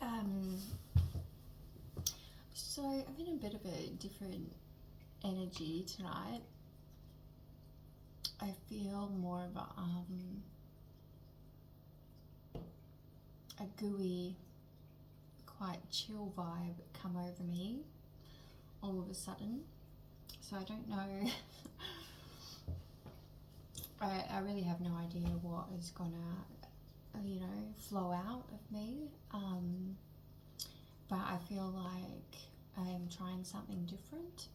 Um, so I'm in a bit of a different energy tonight. I feel more of a gooey, quite chill vibe come over me all of a sudden. So I don't know. I really have no idea what is gonna, flow out of me. But I feel like I'm trying something different,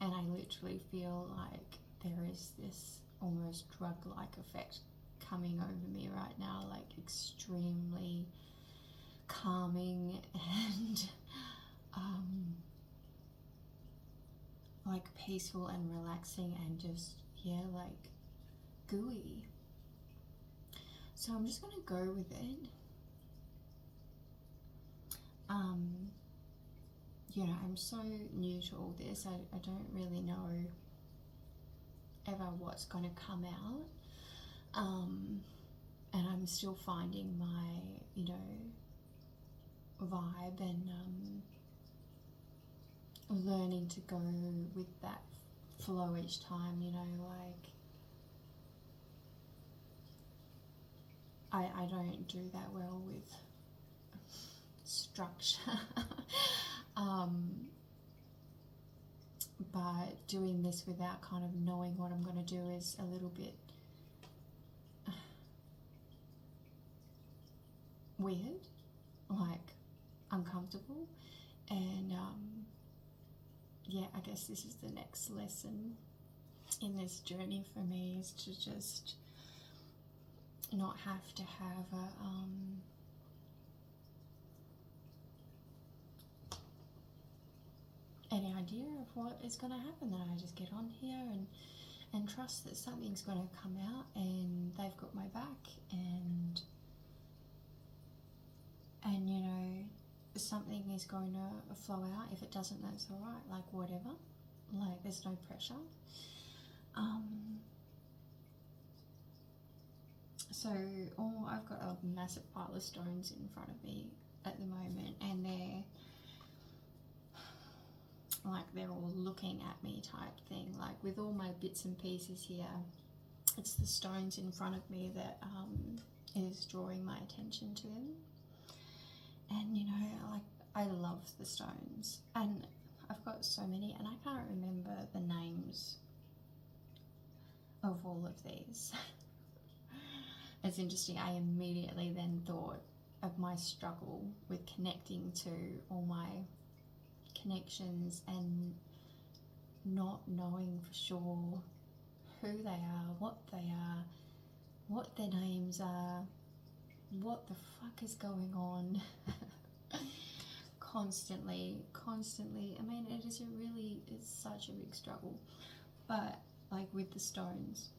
and I literally feel like there is this almost drug-like effect coming over me right now, like extremely calming and like peaceful and relaxing and just, like gooey. So I'm just gonna go with it. I'm so new to all this. I don't really know ever what's gonna come out. And I'm still finding my, vibe and learning to go with that flow each time, like I don't do that well with structure. But doing this without kind of knowing what I'm going to do is a little bit weird, like uncomfortable, and I guess this is the next lesson in this journey for me, is to just not have to have any idea of what is going to happen. That I just get on here and trust that something's going to come out and they've got my back, and something is going to flow out. If it doesn't, that's all right, like whatever, like there's no pressure. So I've got a massive pile of stones in front of me at the moment, and they're all looking at me type thing, like with all my bits and pieces here. It's the stones in front of me that is drawing my attention to them. And I love the stones, and I've got so many, and I can't remember the names of all of these. It's interesting, I immediately then thought of my struggle with connecting to all my connections and not knowing for sure who they are, what their names are, what the fuck is going on. constantly. I mean, it's such a big struggle. But like with the stones,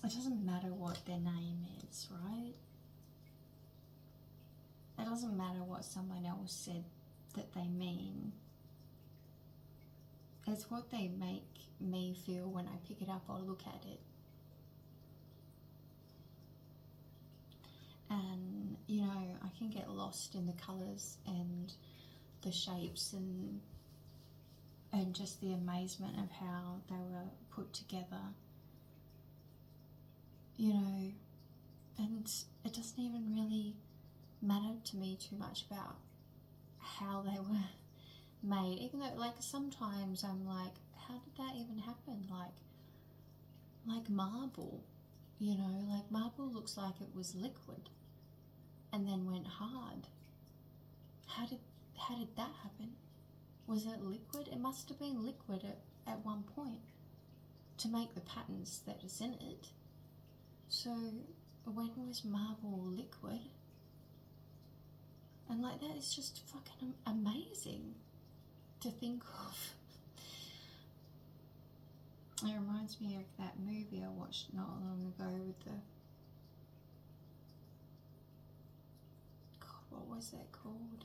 it doesn't matter what their name is, right? It doesn't matter what someone else said that they mean. It's what they make me feel when I pick it up or look at it. And I can get lost in the colours and the shapes and just the amazement of how they were put together. And it doesn't even really matter to me too much about how they were made, even though like sometimes I'm like, how did that even happen? Like marble, like marble looks like it was liquid and then went hard. How did that happen? Was it liquid? It must have been liquid at one point to make the patterns that is in it. So when was marble liquid? And like that is just fucking amazing to think of. It reminds me of that movie I watched not long ago with the, God, what was that called?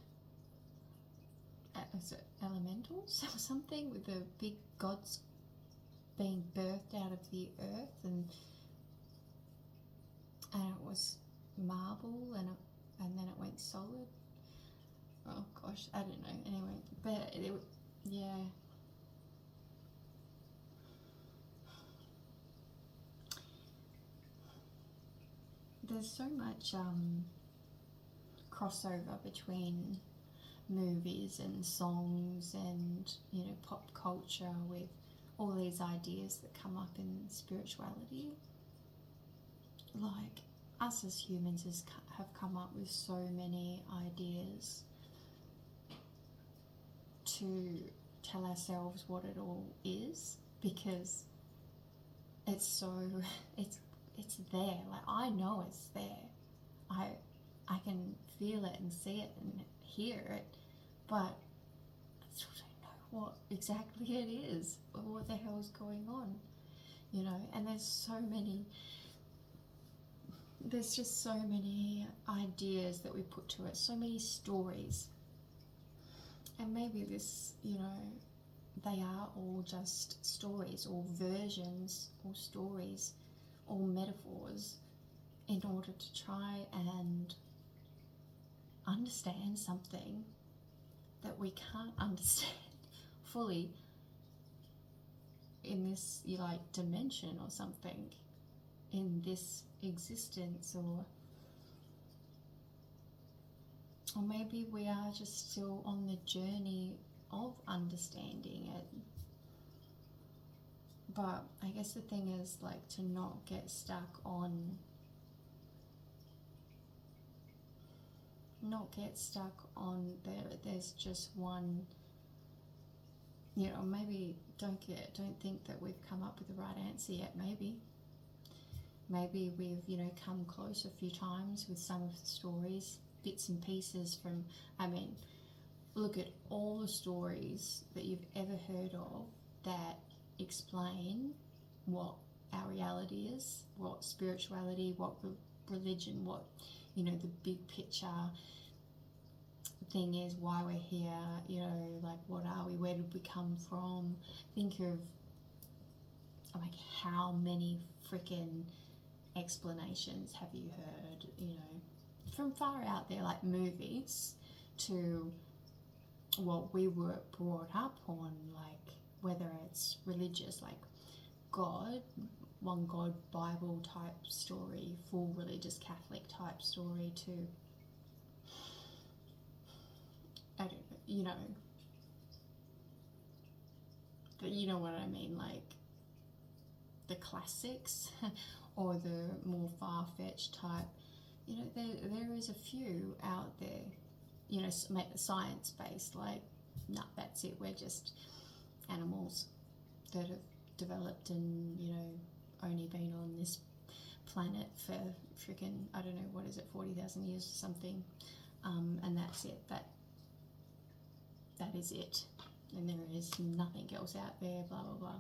Is it Elementals or something, with the big gods being birthed out of the earth, and it was marble and then it went solid. Oh gosh, I don't know. Anyway, but yeah. There's so much crossover between movies and songs and, you know, pop culture with all these ideas that come up in spirituality. Like, us as humans have come up with so many ideas to tell ourselves what it all is, because it's so it's there. Like, I know it's there. I can feel it and see it and hear it, but I still don't know what exactly it is or what the hell is going on, you know. And there's just so many ideas that we put to it, so many stories. And maybe this, you know, they are all just stories or versions or stories or metaphors in order to try and understand something that we can't understand fully in this, like, dimension or something, in this existence, or maybe we are just still on the journey of understanding it. But I guess the thing is, like, to not get stuck on there's just one, you know. Maybe don't think that we've come up with the right answer yet. Maybe we've, you know, come close a few times with some of the stories, bits and pieces from, I mean, look at all the stories that you've ever heard of that explain what our reality is, what spirituality, what religion, what, you know, the big picture thing is, why we're here, you know, like, what are we, where did we come from. Think of, like, how many freaking explanations have you heard, you know, from far out there, like movies, to what we were brought up on, like, whether it's religious, like God, one God Bible type story, full religious Catholic type story, to, I don't know, you know what I mean, like the classics or the more far-fetched type, you know, there is a few out there, you know, science-based, like, nah, that's it, we're just animals that have developed and, you know, only been on this planet for freaking, I don't know, what is it, 40,000 years or something, and that's it, that is it, and there is nothing else out there, blah blah blah.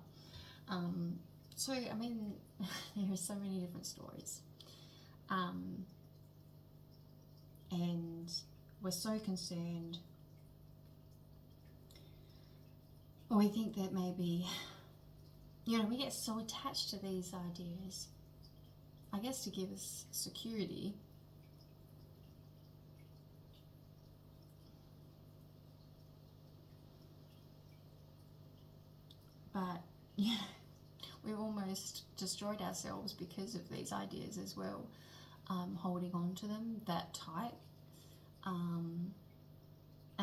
So I mean, there are so many different stories, and we're so concerned, or we think that maybe, you know, we get so attached to these ideas, I guess, to give us security. But yeah, we've almost destroyed ourselves because of these ideas as well, holding on to them that tight, and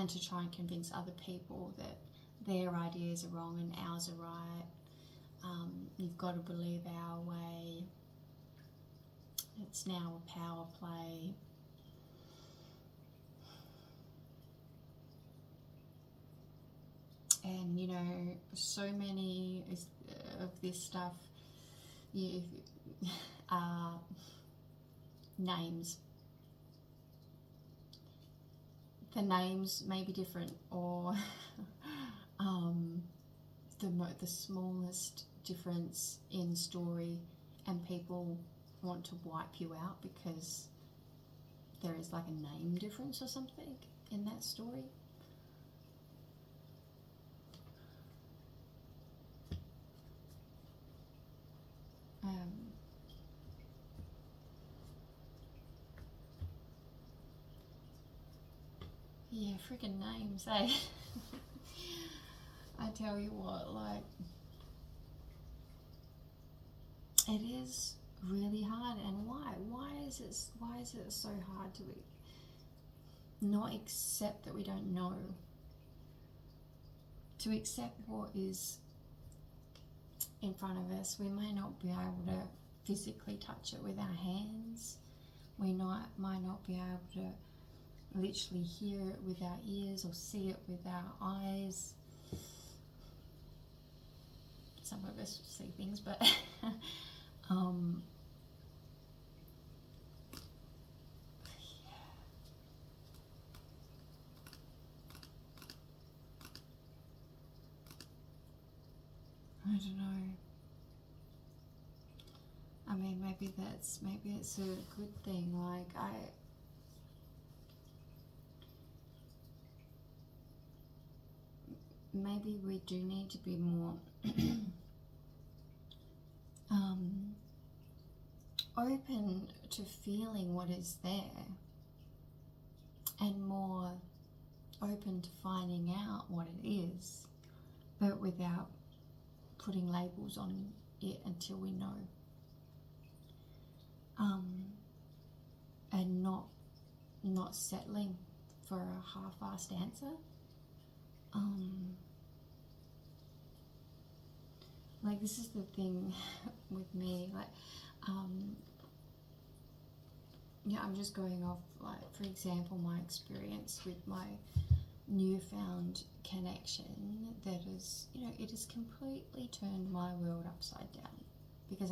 to try and convince other people that their ideas are wrong and ours are right. You've got to believe our way. It's now a power play. And, you know, so many of this stuff, names. The names may be different, or the smallest difference in story, and people want to wipe you out because there is like a name difference or something in that story. Yeah, freaking names, eh? I tell you what, like, it is really hard. And why? Why is it so hard to not accept that we don't know? To accept what is in front of us. We may not be able to physically touch it with our hands. We might not be able to literally hear it with our ears or see it with our eyes. Some of us see things, but I don't know. I mean, maybe it's a good thing. Like maybe we do need to be more open to feeling what is there, and more open to finding out what it is, but without putting labels on it until we know. And not settling for a half-assed answer. Like, this is the thing with me, like, yeah, I'm just going off, like, for example, my experience with my newfound connection that is, it has completely turned my world upside down, because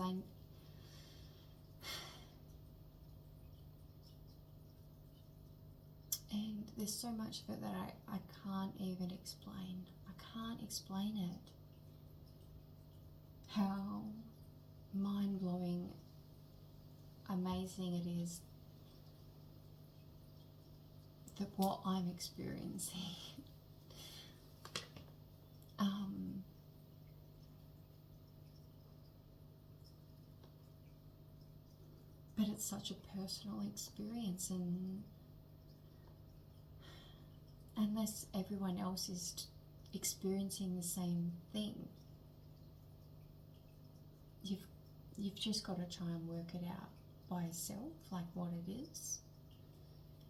and there's so much of it that I can't even explain. I can't explain it. How mind-blowing, amazing it is that what I'm experiencing. But it's such a personal experience, and unless everyone else is experiencing the same thing, you've just got to try and work it out by yourself, like what it is.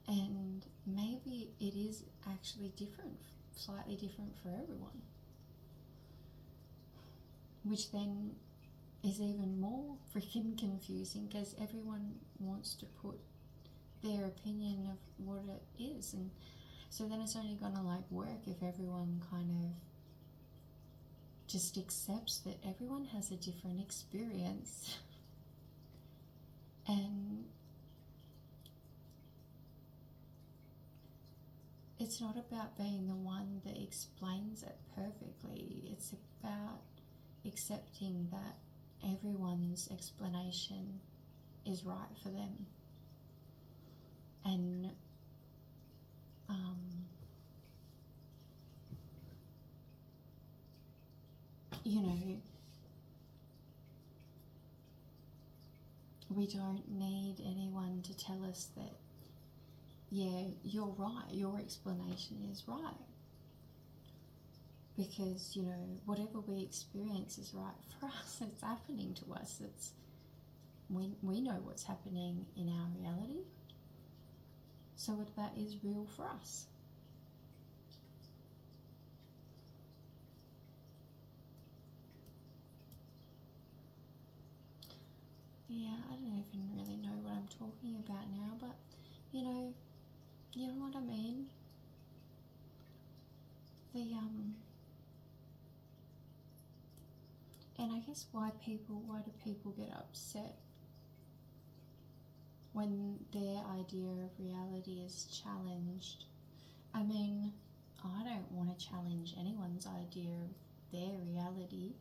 And maybe it is actually different, slightly different for everyone, which then is even more freaking confusing, because everyone wants to put their opinion of what it is, and so then it's only gonna like work if everyone kind of just accepts that everyone has a different experience. And it's not about being the one that explains it perfectly. It's about accepting that everyone's explanation is right for them. And we don't need anyone to tell us that, yeah, you're right, your explanation is right. Because, whatever we experience is right for us. It's happening to us. We know what's happening in our reality. So that is real for us. Yeah, I don't even really know what I'm talking about now, but you know what I mean? And I guess why do people get upset when their idea of reality is challenged? I mean, I don't want to challenge anyone's idea of their reality.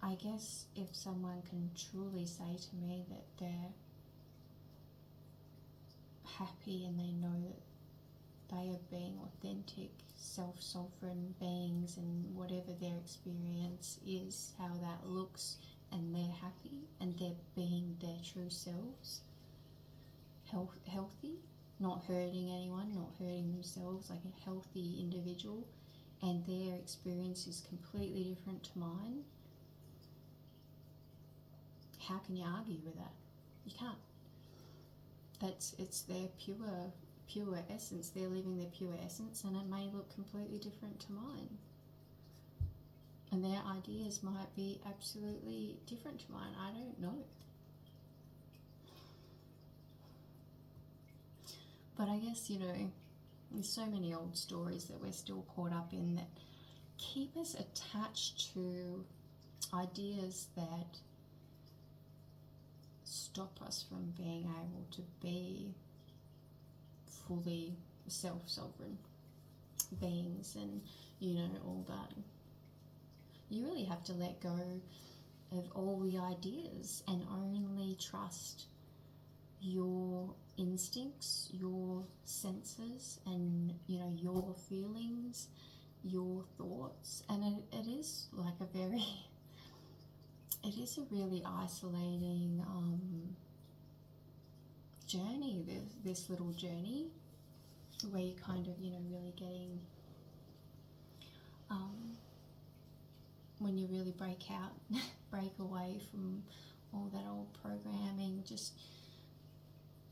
I guess if someone can truly say to me that they're happy and they know that they are being authentic, self-sovereign beings, and whatever their experience is, how that looks, and they're happy and they're being their true selves, healthy, not hurting anyone, not hurting themselves, like a healthy individual, and their experience is completely different to mine, how can you argue with that? You can't. It's their pure essence. They're living their pure essence, and it may look completely different to mine. And their ideas might be absolutely different to mine. I don't know. But I guess, there's so many old stories that we're still caught up in that keep us attached to ideas that stop us from being able to be fully self-sovereign beings, and all that. You really have to let go of all the ideas and only trust your instincts, your senses, and your feelings, your thoughts. And it is like it is a really isolating journey, this little journey where you kind of, really getting, when you really break away from all that old programming, just,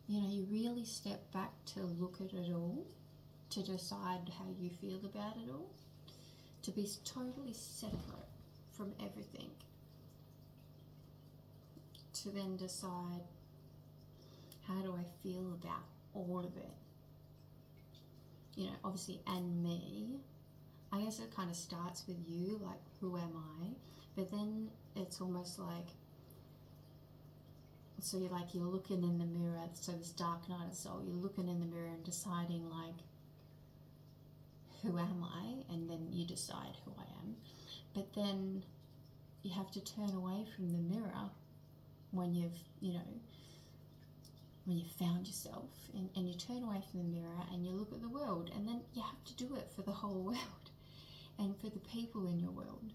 you really step back to look at it all, to decide how you feel about it all, to be totally separate from everything, to then decide, how do I feel about all of it? Obviously, and me. I guess it kind of starts with you, like, who am I? But then it's almost like, so you're looking in the mirror, so this dark night of soul, you're looking in the mirror and deciding, like, who am I? And then you decide who I am. But then you have to turn away from the mirror when you've, when you've found yourself, and you turn away from the mirror and you look at the world, and then you have to do it for the whole world and for the people in your world.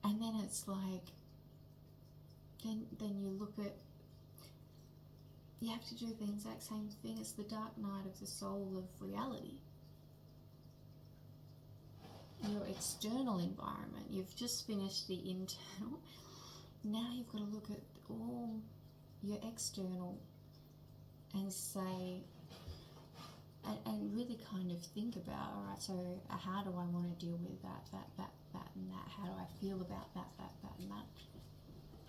And then it's like, then you look at, you have to do the exact same thing as the dark night of the soul of reality. Your external environment, you've just finished the internal. Now you've got to look at all your external and say, and really kind of think about, all right, so how do I want to deal with that, and that? How do I feel about that, and that?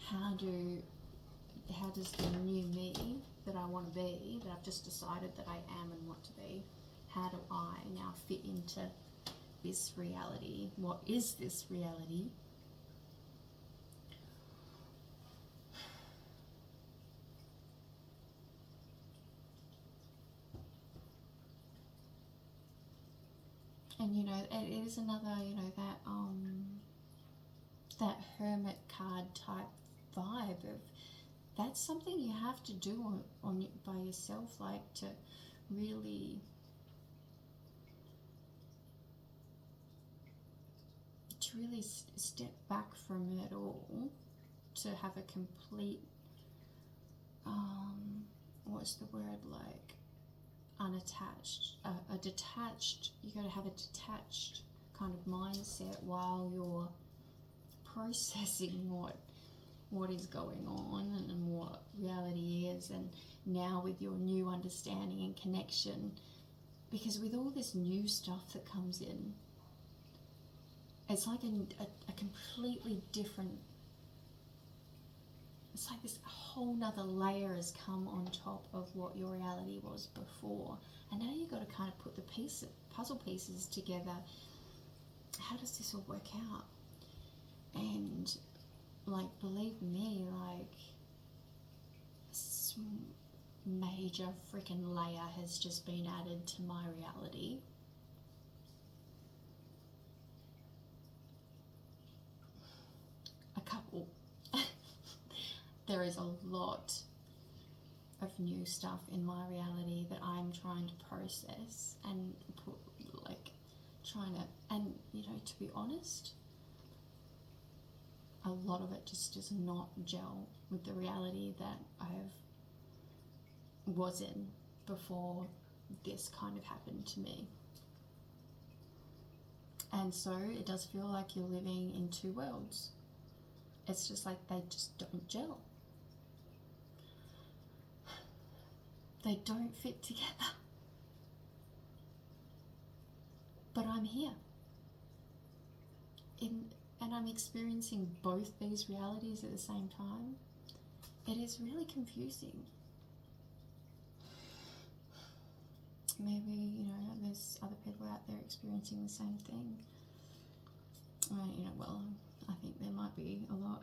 How does the new me that I want to be, that I've just decided that I am and want to be, how do I now fit into this reality? What is this reality? And it is another, that hermit card type vibe of, that's something you have to do on by yourself, like to really step back from it all, to have a complete what's the word, like unattached, a detached, you got to have a detached kind of mindset while you're processing what is going on and what reality is, and now with your new understanding and connection, because with all this new stuff that comes in, it's like a completely different, it's like this whole nother layer has come on top of what your reality was before, and now you've got to kind of put the puzzle pieces together. How does this all work out? And like, believe me, like, this major freaking layer has just been added to my reality. A couple. There is a lot of new stuff in my reality that I'm trying to process and put, like, and to be honest, a lot of it just does not gel with the reality that was in before this kind of happened to me. And so it does feel like you're living in two worlds. It's just like they just don't gel. They don't fit together. But I'm here. And I'm experiencing both these realities at the same time. It is really confusing. Maybe, there's other people out there experiencing the same thing. Well, I think there might be a lot.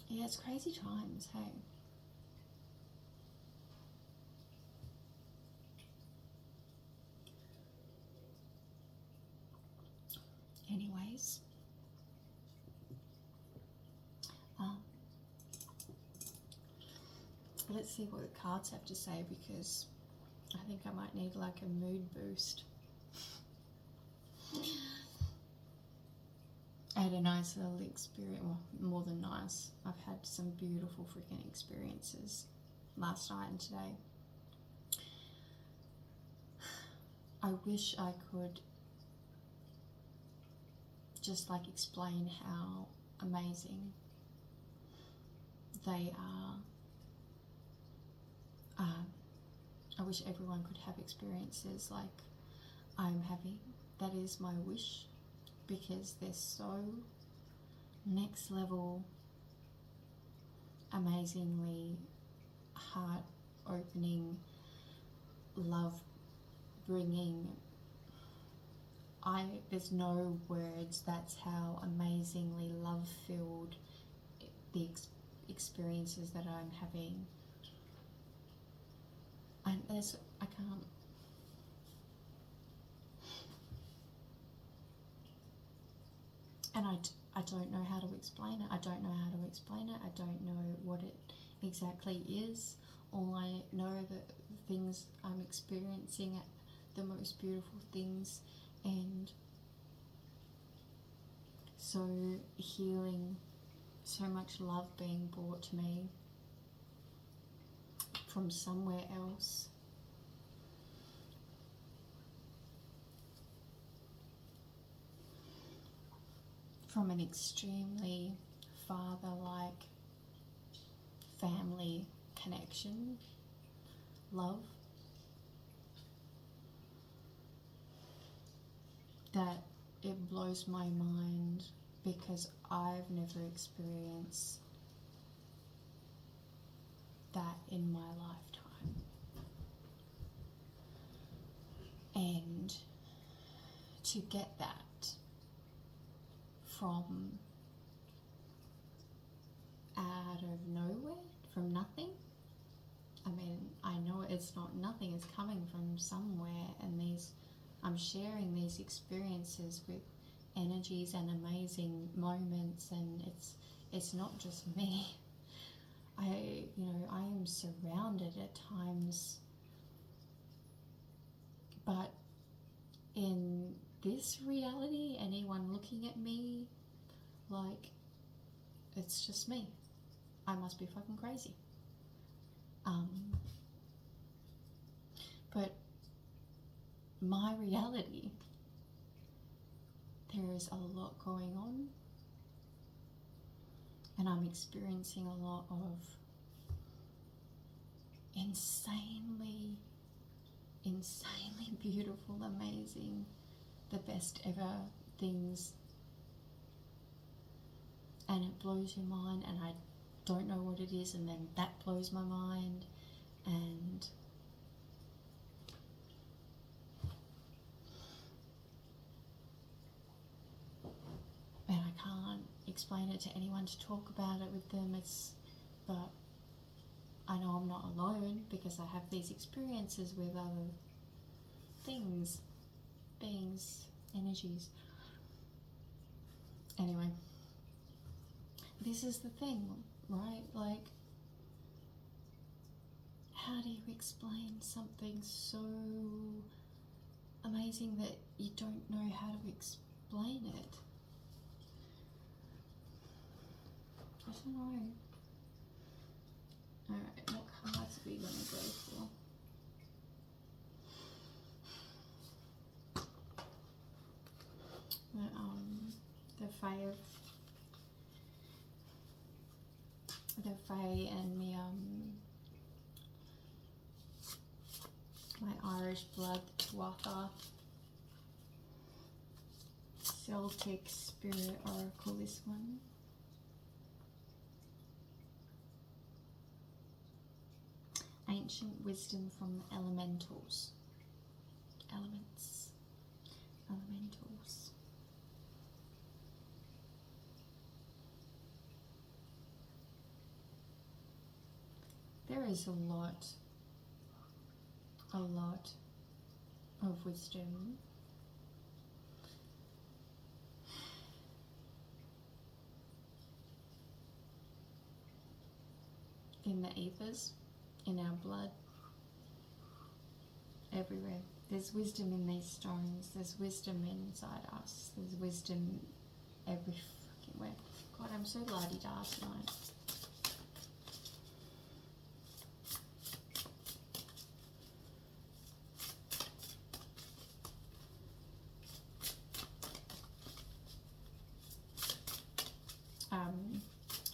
Yeah, it's crazy times, hey. Anyways, let's see what the cards have to say, because I think I might need like a mood boost. I had a nice little experience, well, more than nice. I've had some beautiful freaking experiences last night and today. I wish I could just like explain how amazing they are. I wish everyone could have experiences like I'm having. That is my wish, because they're so next level, amazingly heart opening, love bringing. There's no words. That's how amazingly love filled the experiences that I'm having. And I can't. And I don't know how to explain it. I don't know how to explain it. I don't know what it exactly is. All I know that the things I'm experiencing are the most beautiful things, and so healing, so much love being brought to me from somewhere else. From an extremely father-like family connection, love, that it blows my mind, because I've never experienced that in my lifetime. And to get that from out of nowhere, from nothing. I mean, I know it's not nothing, it's coming from somewhere, and I'm sharing these experiences with energies and amazing moments, and it's not just me. I am surrounded at times, but in this reality, anyone looking at me like it's just me, I must be fucking crazy. But my reality, there is a lot going on, and I'm experiencing a lot of insanely beautiful, amazing, the best ever things, and it blows your mind, and I don't know what it is, and then that blows my mind, and I can't explain it to anyone to talk about it with them. But I know I'm not alone, because I have these experiences with other things, beings, energies. Anyway, this is the thing, right? Like, how do you explain something so amazing that you don't know how to explain it? I don't know. Alright, what cards are we going to go for? The Fae and me, my Irish blood, Tuatha, Celtic Spirit Oracle, this one. Ancient wisdom from the elementals. Elementals. There is a lot of wisdom in the ethers, in our blood, everywhere. There's wisdom in these stones, there's wisdom inside us, there's wisdom every fucking where. God, I'm so la-di-da tonight.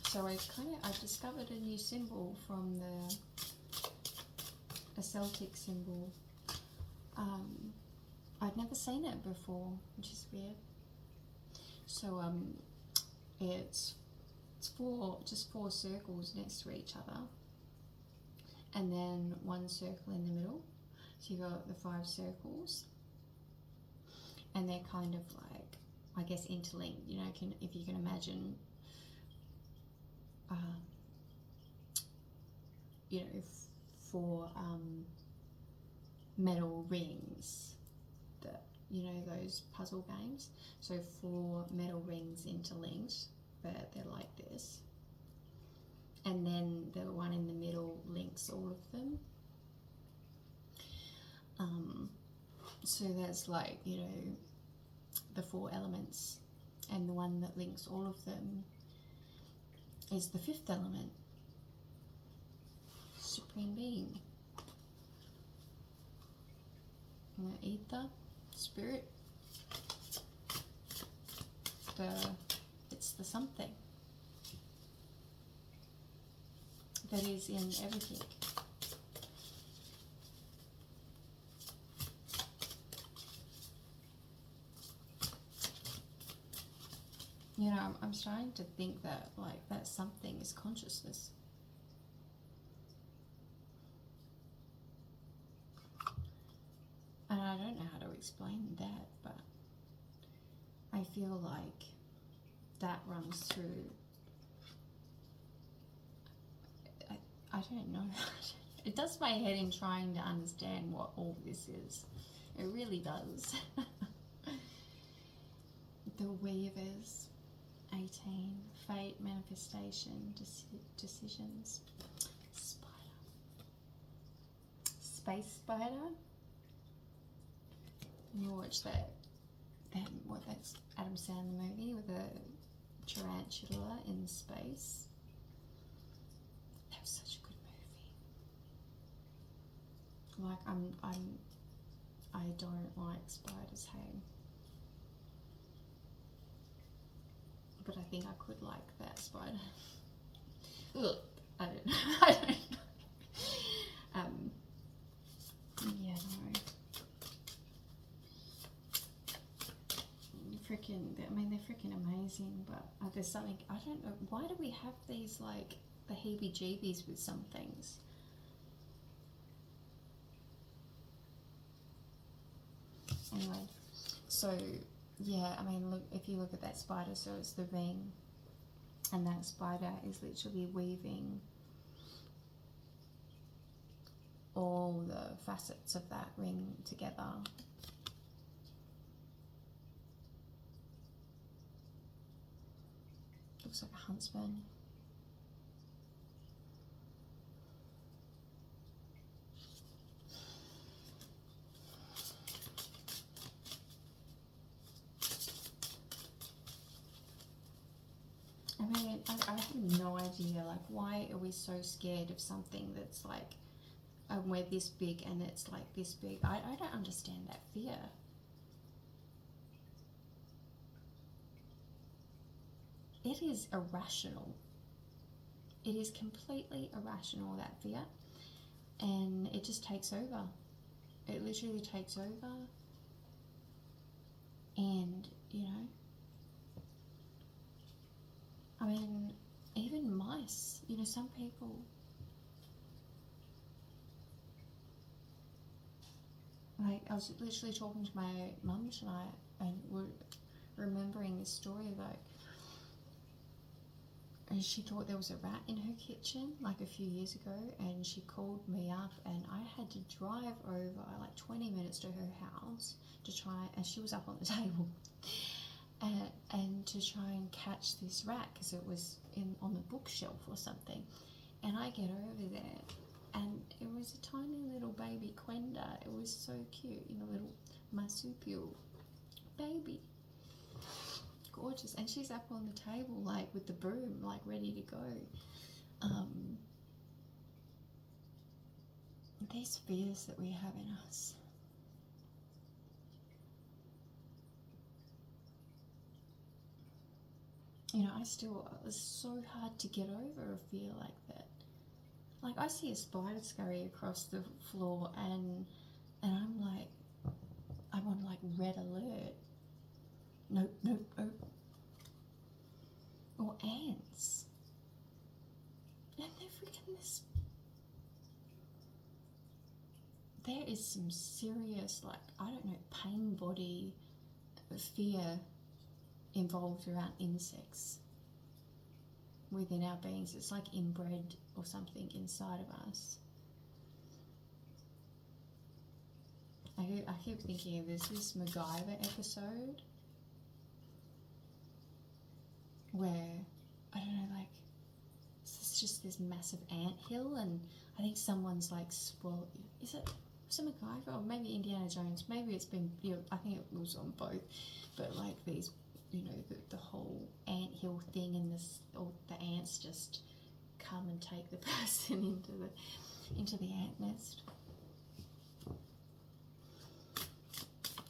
So I discovered a new symbol from a Celtic symbol. I'd never seen it before, which is weird. So it's just four circles next to each other, and then one circle in the middle. So you've got the 5 circles, and they're kind of like, I guess, interlinked. You know, if you can imagine. You know, 4 metal rings, that, you know, those puzzle games. So 4 metal rings interlinked, but they're like this. And then the one in the middle links all of them. So there's like, you know, the 4 elements, and the one that links all of them is the 5th element, Supreme Being. The ether, spirit, it's the something that is in everything. You know, I'm starting to think that, like, that something is consciousness. And I don't know how to explain that, but I feel like that runs through. I don't know. It does my head in trying to understand what all this is. It really does. The Weavers. 18, fate, manifestation, decisions, spider, space spider. You watch that's Adam Sandler movie with a tarantula in space. That was such a good movie. Like I don't like spiders, hey. But I think I could like that spider. Ugh, I don't know. Yeah, no. They're freaking amazing, but there's something, I don't know, why do we have these, like, the heebie-jeebies with some things? Anyway, so yeah, I mean, look, if you look at that spider, so it's the ring, and that spider is literally weaving all the facets of that ring together. Looks like a huntsman. I mean, I have no why are we so scared of something that's like, we're this big and it's like this big? I don't understand that fear. It is irrational. It is completely irrational, that fear. And it just takes over. It literally takes over. And, you know, I mean, even mice, you know, some people, like, I was literally talking to my mum tonight and we're remembering this story, like, and she thought there was a rat in her kitchen like a few years ago, and she called me up and I had to drive over like 20 minutes to her house to try, and she was up on the table, and to try and catch this rat because it was on the bookshelf or something. And I get over there and it was a tiny little baby Quenda. It was so cute, you know, little marsupial baby. Gorgeous. And she's up on the table like with the broom, like ready to go. These fears that we have in us. You know, it's so hard to get over a fear like that. Like, I see a spider scurry across the floor and I'm like, I'm on like red alert. Nope, nope, nope. Or ants. And they're freaking this. There is some serious, like, I don't know, pain body fear involved around insects within our beings. It's like inbred or something inside of us. I keep thinking of this MacGyver episode where, I don't know, like, it's just this massive anthill, and I think someone's like swallowed. Was it MacGyver or maybe Indiana Jones? Maybe it's been, you know, I think it was on both, but like these, you know, the whole anthill thing, and this, all the ants just come and take the person into the ant nest.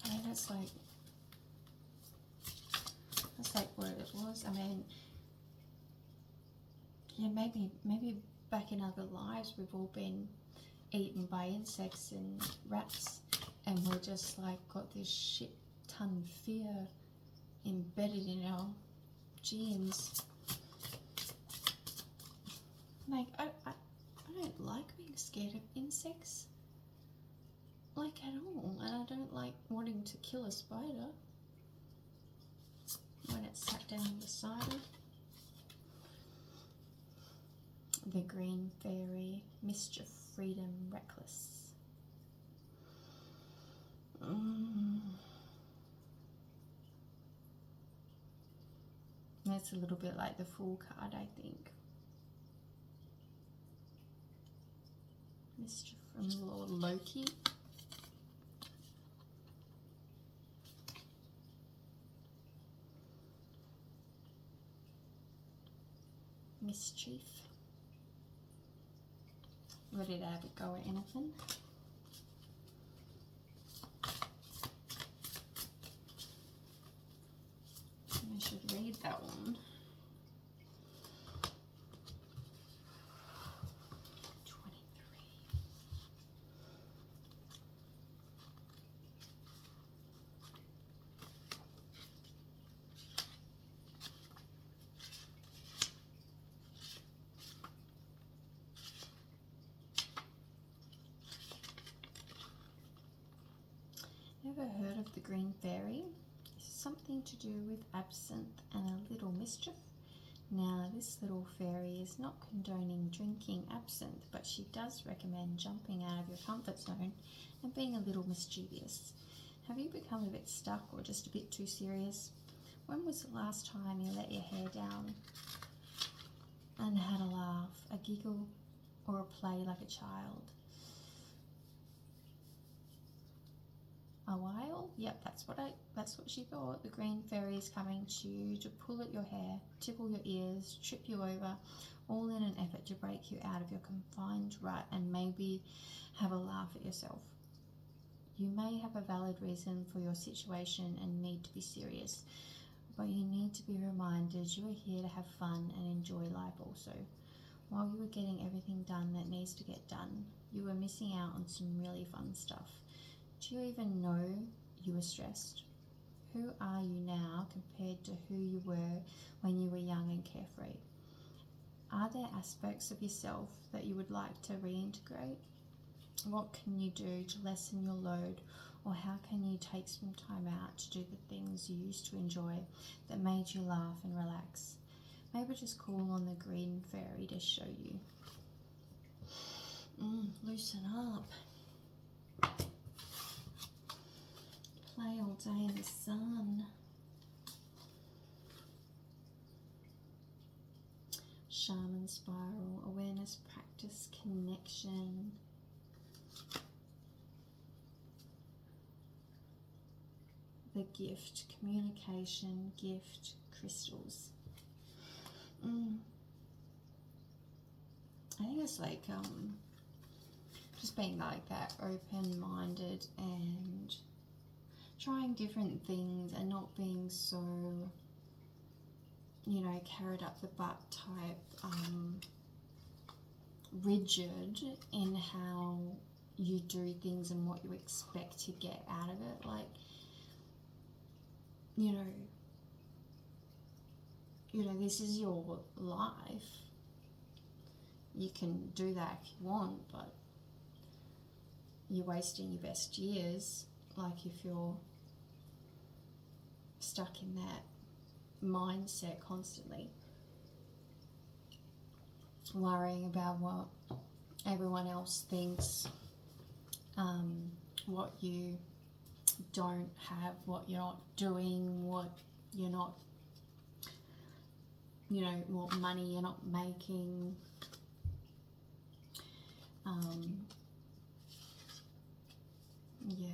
I mean, that's like what it was. I mean, yeah, maybe back in other lives we've all been eaten by insects and rats, and we're just like got this shit ton fear embedded in our genes. Like, I don't like being scared of insects, like, at all, and I don't like wanting to kill a spider when it's sat down beside it. The Green Fairy, Mischief, Freedom, Reckless. That's a little bit like the Fool card, I think. Mischief from Lord Loki. Mischief. Ready to have a go at anything. I should read that one. 23. Ever heard of the Green Fairy? It's something to do with absinthe and a little mischief. Now, this little fairy is not condoning drinking absinthe, but she does recommend jumping out of your comfort zone and being a little mischievous. Have you become a bit stuck or just a bit too serious? When was the last time you let your hair down and had a laugh, a giggle, or a play like a child? A while? Yep, that's what she thought. The green fairy is coming to you to pull at your hair, tickle your ears, trip you over, all in an effort to break you out of your confined rut and maybe have a laugh at yourself. You may have a valid reason for your situation and need to be serious, but you need to be reminded you are here to have fun and enjoy life also. While you were getting everything done that needs to get done, you were missing out on some really fun stuff. Do you even know you were stressed? Who are you now compared to who you were when you were young and carefree? Are there aspects of yourself that you would like to reintegrate? What can you do to lessen your load, or how can you take some time out to do the things you used to enjoy that made you laugh and relax? Maybe just call on the green fairy to show you. Loosen up. Play all day in the sun. Shaman spiral, awareness, practice, connection. The gift, communication, gift, crystals. I think it's like just being like that, open-minded and trying different things and not being so, carrot up the butt type, rigid in how you do things and what you expect to get out of it. Like, this is your life. You can do that if you want, but you're wasting your best years. Like, if you're stuck in that mindset constantly, worrying about what everyone else thinks, what you don't have, what you're not doing, what you're not, what money you're not making. Yeah.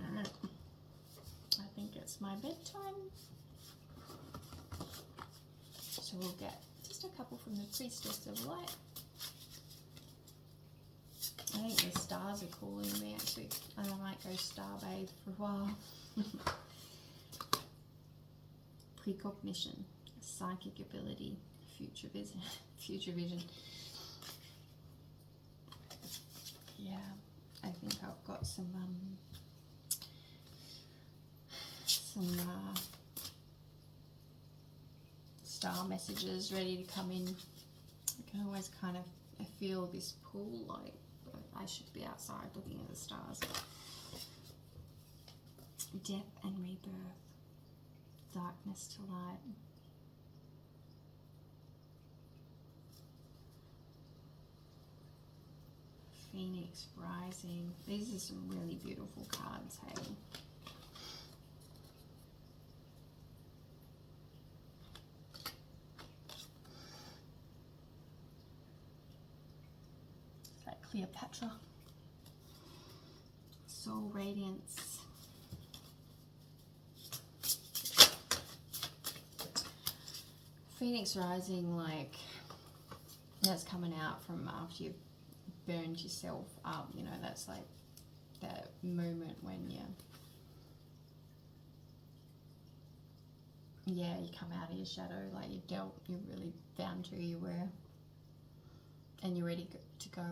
Alright. I think it's my bedtime. So we'll get just a couple from the Priestess of Light. I think the stars are calling me actually. I might go starbathe for a while. Precognition, psychic ability, future vision. Future vision. Yeah, I think I've got some star messages ready to come in. I can always kind of feel this pull, like I should be outside looking at the stars. Death and rebirth, darkness to light. Phoenix rising. These are some really beautiful cards, hey? It's like Cleopatra. Soul radiance. Phoenix rising, like that's coming out from after you've burned yourself up, that's like that moment when you come out of your shadow, like you've really found who you were and you're ready to go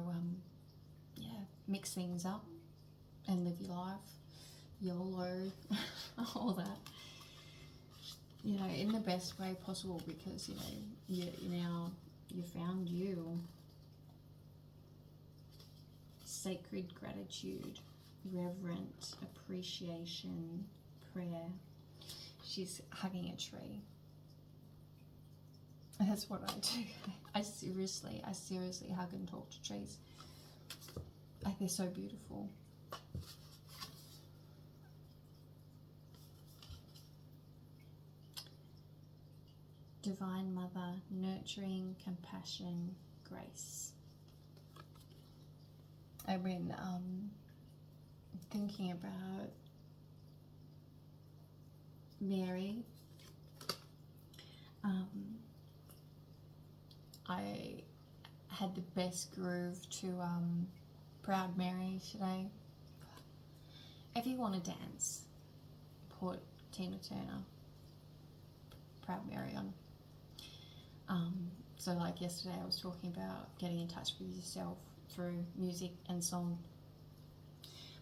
mix things up and live your life, YOLO, all that, in the best way possible, because you found you. Sacred gratitude, reverent appreciation, prayer. She's hugging a tree. That's what I do. I seriously hug and talk to trees. Like, they're so beautiful. Divine Mother, nurturing, compassion, grace. I've been thinking about Mary. I had the best groove to Proud Mary today. If you want to dance, put Tina Turner, Proud Mary on. So like yesterday I was talking about getting in touch with yourself through music and song.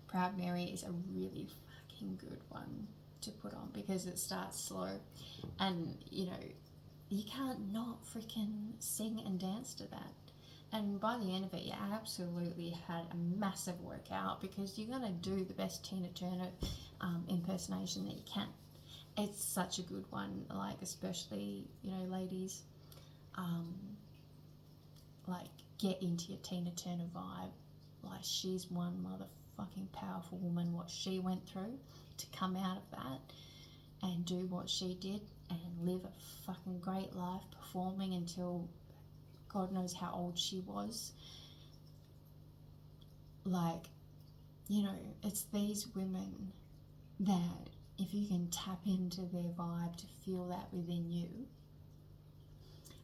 Proud Mary is a really fucking good one to put on because it starts slow and you know you can't not freaking sing and dance to that, and by the end of it you absolutely had a massive workout because you're going to do the best Tina Turner impersonation that you can. It's such a good one, like especially, you know, ladies, like get into your Tina Turner vibe. Like she's one motherfucking powerful woman, what she went through to come out of that and do what she did and live a fucking great life performing until God knows how old she was. Like, you know, it's these women that if you can tap into their vibe to feel that within you,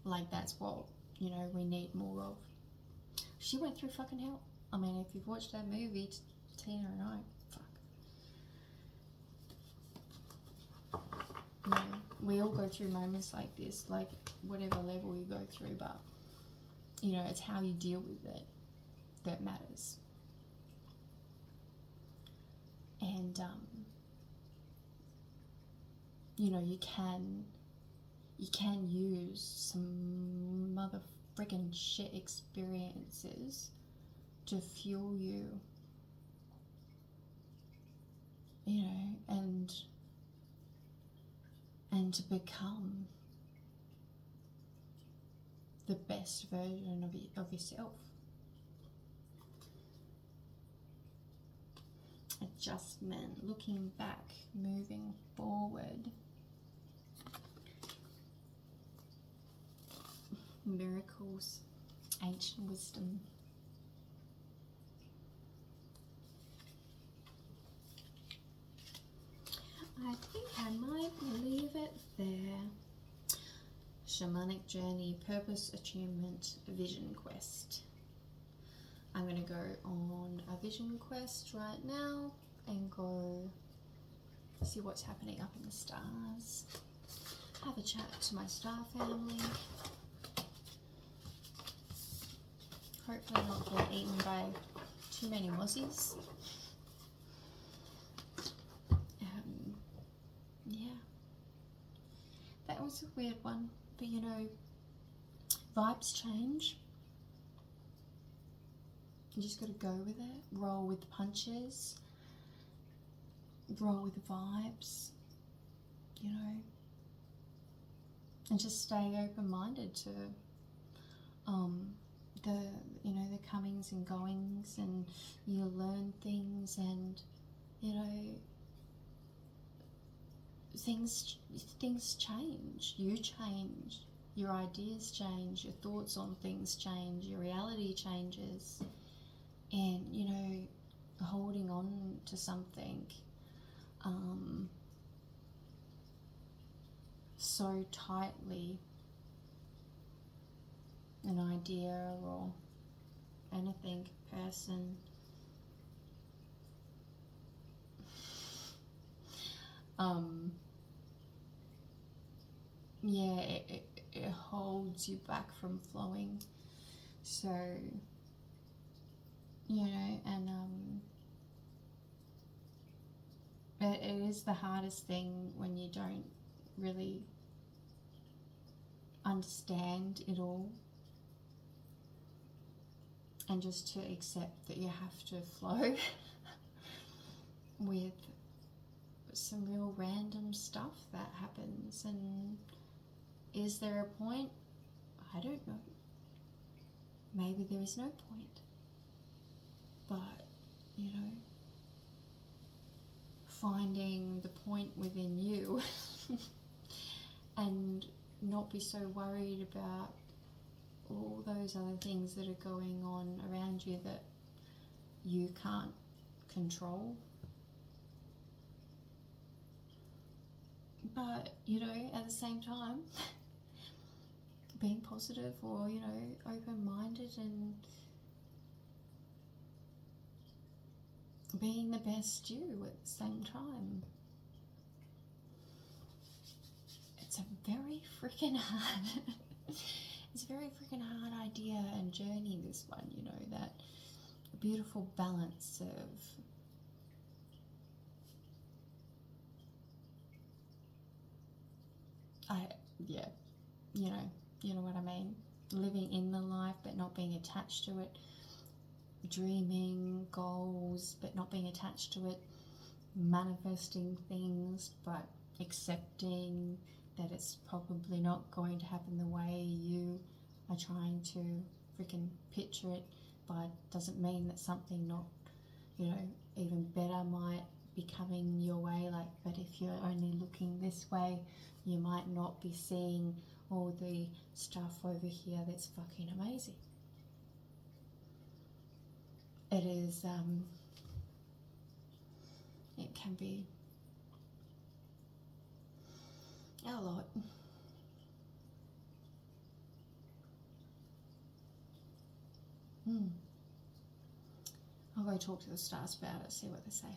like that's what, you know, we need more of. She went through fucking hell. I mean, if you've watched that movie, Tina and I, fuck. You know, we all go through moments like this, like whatever level you go through, but you know, it's how you deal with it that matters. And you know, you can use some mother friggin' shit experiences to fuel you, you know, and to become the best version of yourself. Adjustment, looking back, moving forward. Miracles, ancient wisdom. I think I might leave it there. Shamanic journey, purpose, attunement, vision quest. I'm going to go on a vision quest right now and go see what's happening up in the stars. Have a chat to my star family. Hopefully not get eaten by too many mozzies. Yeah, that was a weird one, but you know, vibes change. You just got to go with it, roll with the punches, roll with the vibes, you know, and just stay open-minded to the, you know, the comings and goings, and you learn things, and you know, things change, you change, your ideas change, your thoughts on things change, your reality changes, and you know, holding on to something so tightly, an idea or anything, person, yeah, it holds you back from flowing. So, you know, and it is the hardest thing when you don't really understand it all, and just to accept that you have to flow with some real random stuff that happens. And is there a point? I don't know. Maybe there is no point. But, you know, finding the point within you and not be so worried about all those other things that are going on around you that you can't control. But, you know, at the same time, being positive or, you know, open-minded and being the best you at the same time. It's a very freaking hard it's a very freaking hard idea and journey, this one, you know, that beautiful balance of yeah, you know what I mean, living in the life but not being attached to it, dreaming goals but not being attached to it, manifesting things but accepting that it's probably not going to happen the way you are trying to freaking picture it, but doesn't mean that something not, you know, even better might be coming your way. Like, but if you're only looking this way, you might not be seeing all the stuff over here that's fucking amazing. It is, it can be a lot. I'll go talk to the stars about it, see what they say.